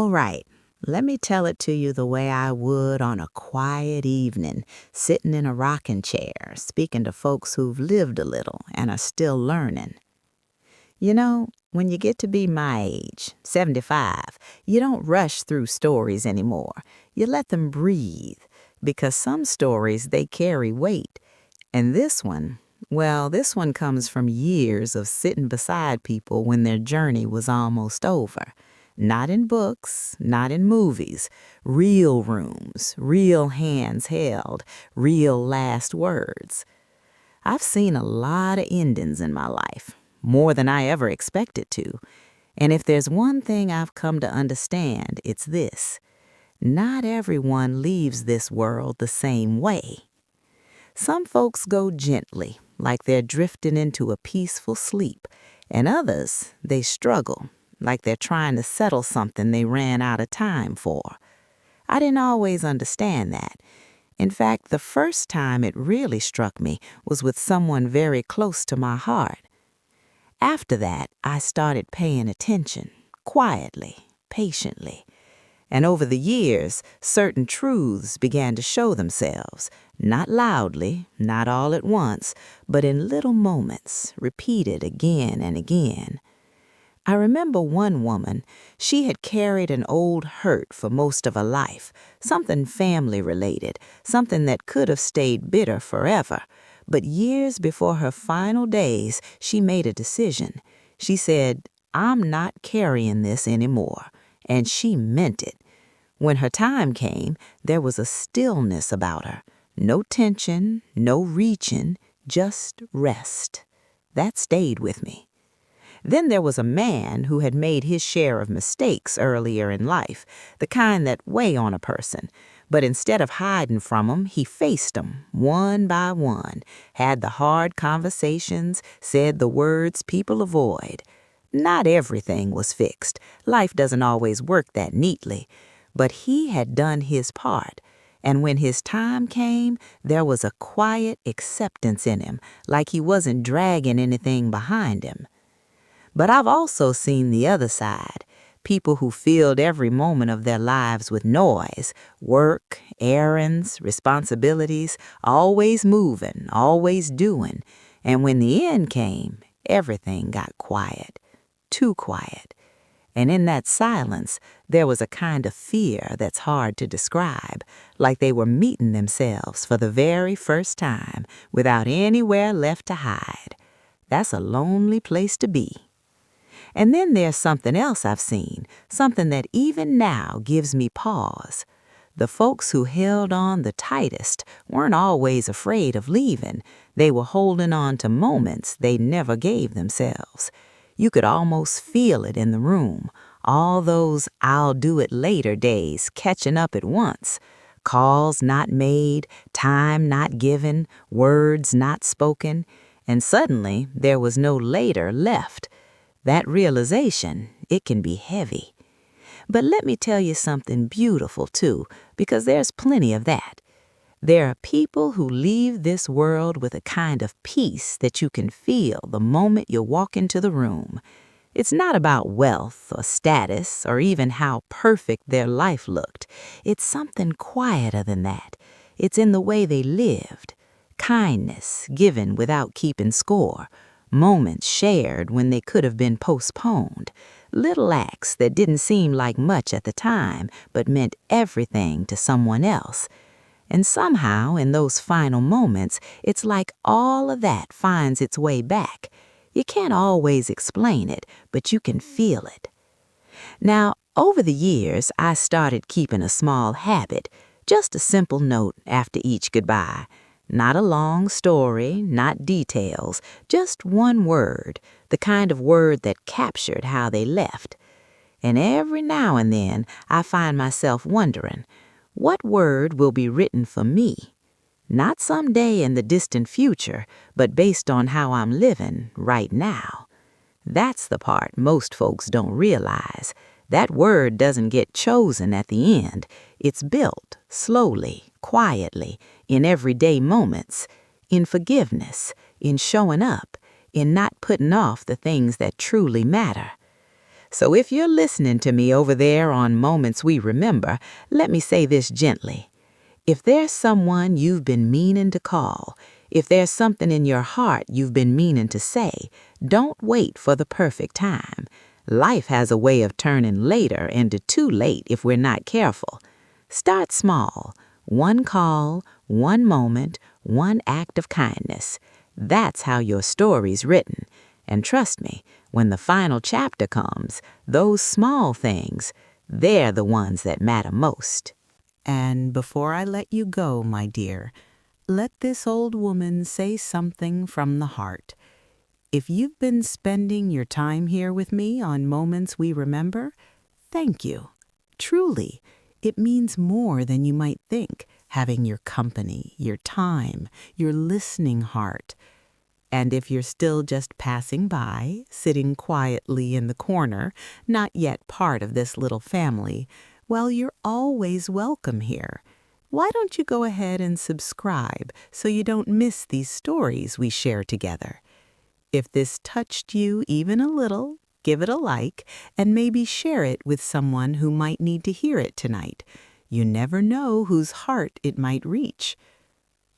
All right, let me tell it to you the way I would on a quiet evening, sitting in a rocking chair, speaking to folks who've lived a little and are still learning. You know, when you get to be my age, 75, you don't rush through stories anymore. You let them breathe, because some stories, they carry weight. And this one, well, this one comes from years of sitting beside people when their journey was almost over. Not in books, not in movies. Real rooms, real hands held, real last words. I've seen a lot of endings in my life, more than I ever expected to. And if there's one thing I've come to understand, it's this. Not everyone leaves this world the same way. Some folks go gently, like they're drifting into a peaceful sleep, and others, they struggle, like they're trying to settle something they ran out of time for. I didn't always understand that. In fact, the first time it really struck me was with someone very close to my heart. After that, I started paying attention, quietly, patiently. And over the years, certain truths began to show themselves, not loudly, not all at once, but in little moments, repeated again and again. I remember one woman, she had carried an old hurt for most of her life, something family-related, something that could have stayed bitter forever. But years before her final days, she made a decision. She said, "I'm not carrying this anymore." And she meant it. When her time came, there was a stillness about her. No tension, no reaching, just rest. That stayed with me. Then there was a man who had made his share of mistakes earlier in life, the kind that weigh on a person. But instead of hiding from 'em, he faced 'em, one by one, had the hard conversations, said the words people avoid. Not everything was fixed. Life doesn't always work that neatly. But he had done his part. And when his time came, there was a quiet acceptance in him, like he wasn't dragging anything behind him. But I've also seen the other side, people who filled every moment of their lives with noise, work, errands, responsibilities, always moving, always doing. And when the end came, everything got quiet, too quiet. And in that silence, there was a kind of fear that's hard to describe, like they were meeting themselves for the very first time, without anywhere left to hide. That's a lonely place to be. And then there's something else I've seen, something that even now gives me pause. The folks who held on the tightest weren't always afraid of leaving. They were holding on to moments they never gave themselves. You could almost feel it in the room, all those "I'll do it later" days catching up at once. Calls not made, time not given, words not spoken, and suddenly there was no later left. That realization, it can be heavy. But let me tell you something beautiful, too, because there's plenty of that. There are people who leave this world with a kind of peace that you can feel the moment you walk into the room. It's not about wealth or status or even how perfect their life looked. It's something quieter than that. It's in the way they lived. Kindness given without keeping score. Moments shared when they could have been postponed. Little acts that didn't seem like much at the time, but meant everything to someone else. And somehow, in those final moments, it's like all of that finds its way back. You can't always explain it, but you can feel it. Now, over the years, I started keeping a small habit, just a simple note after each goodbye. Not a long story, not details, just one word, the kind of word that captured how they left. And every now and then, I find myself wondering, what word will be written for me? Not someday in the distant future, but based on how I'm living right now. That's the part most folks don't realize. That word doesn't get chosen at the end. It's built slowly, quietly, in everyday moments, in forgiveness, in showing up, in not putting off the things that truly matter. So if you're listening to me over there on Moments We Remember, let me say this gently. If there's someone you've been meaning to call, if there's something in your heart you've been meaning to say, don't wait for the perfect time. Life has a way of turning later into too late if we're not careful. Start small. One call, one moment, one act of kindness. That's how your story's written. And trust me, when the final chapter comes, those small things, they're the ones that matter most. And before I let you go, my dear, let this old woman say something from the heart. If you've been spending your time here with me on Moments We Remember, thank you. Truly, it means more than you might think, having your company, your time, your listening heart. And if you're still just passing by, sitting quietly in the corner, not yet part of this little family, well, you're always welcome here. Why don't you go ahead and subscribe so you don't miss these stories we share together? If this touched you even a little, give it a like and maybe share it with someone who might need to hear it tonight. You never know whose heart it might reach.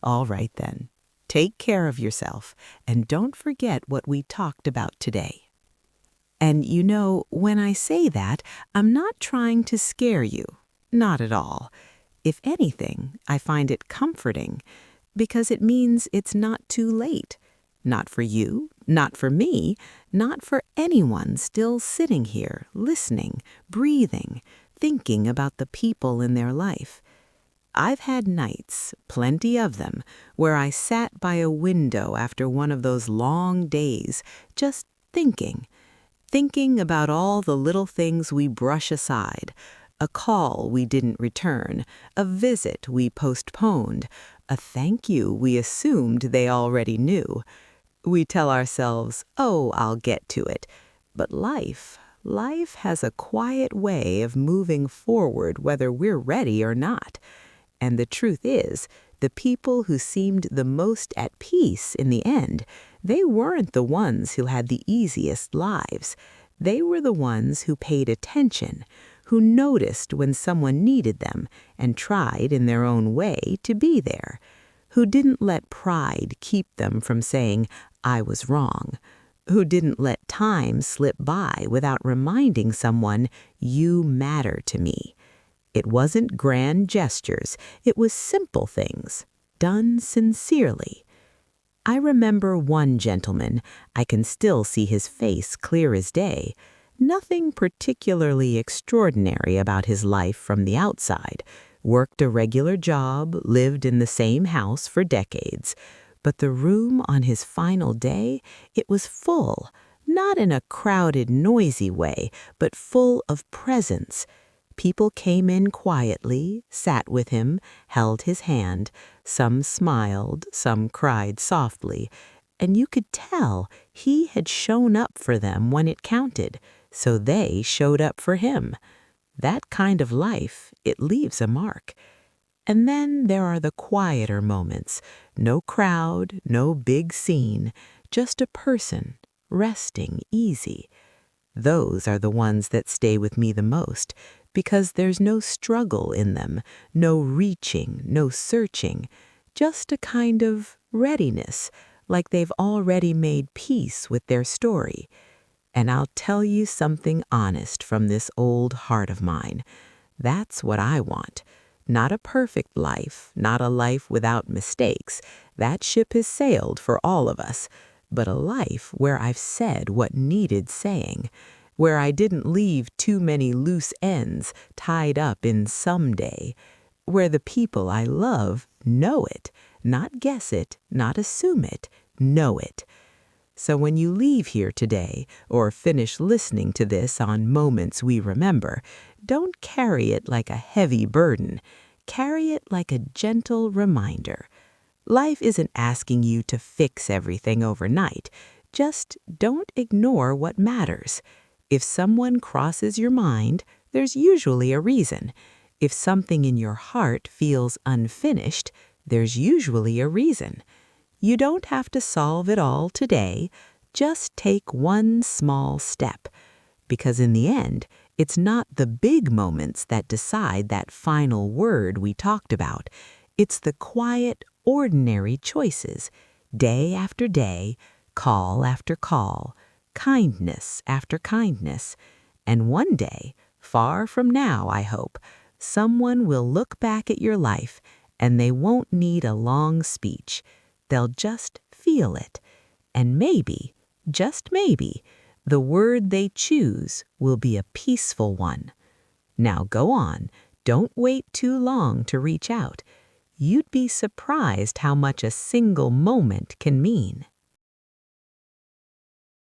All right then. Take care of yourself, and don't forget what we talked about today. And you know, when I say that, I'm not trying to scare you. Not at all. If anything, I find it comforting, because it means it's not too late. Not for you, not for me, not for anyone still sitting here, listening, breathing, thinking about the people in their life. I've had nights, plenty of them, where I sat by a window after one of those long days, just thinking about all the little things we brush aside, a call we didn't return, a visit we postponed, a thank you we assumed they already knew. We tell ourselves, oh, I'll get to it. But life has a quiet way of moving forward whether we're ready or not. And the truth is, the people who seemed the most at peace in the end, they weren't the ones who had the easiest lives. They were the ones who paid attention, who noticed when someone needed them and tried in their own way to be there, who didn't let pride keep them from saying, I was wrong, who didn't let time slip by without reminding someone, you matter to me. It wasn't grand gestures, it was simple things, done sincerely. I remember one gentleman, I can still see his face clear as day. Nothing particularly extraordinary about his life from the outside. Worked a regular job, lived in the same house for decades. But the room on his final day, it was full, not in a crowded, noisy way, but full of presence. People came in quietly, sat with him, held his hand. Some smiled, some cried softly, and you could tell he had shown up for them when it counted, so they showed up for him. That kind of life, it leaves a mark. And then there are the quieter moments. No crowd, no big scene, just a person, resting easy. Those are the ones that stay with me the most, because there's no struggle in them, no reaching, no searching, just a kind of readiness, like they've already made peace with their story. And I'll tell you something honest from this old heart of mine. That's what I want. Not a perfect life, not a life without mistakes. That ship has sailed for all of us. But a life where I've said what needed saying, where I didn't leave too many loose ends tied up in someday, where the people I love know it, not guess it, not assume it, know it. So when you leave here today, or finish listening to this on Moments We Remember, don't carry it like a heavy burden. Carry it like a gentle reminder. Life isn't asking you to fix everything overnight. Just don't ignore what matters. If someone crosses your mind, there's usually a reason. If something in your heart feels unfinished, there's usually a reason. You don't have to solve it all today. Just take one small step. Because in the end, it's not the big moments that decide that final word we talked about. It's the quiet, ordinary choices, day after day, call after call, kindness after kindness. And one day, far from now, I hope, someone will look back at your life and they won't need a long speech. They'll just feel it. And maybe, just maybe, the word they choose will be a peaceful one. Now go on. Don't wait too long to reach out. You'd be surprised how much a single moment can mean.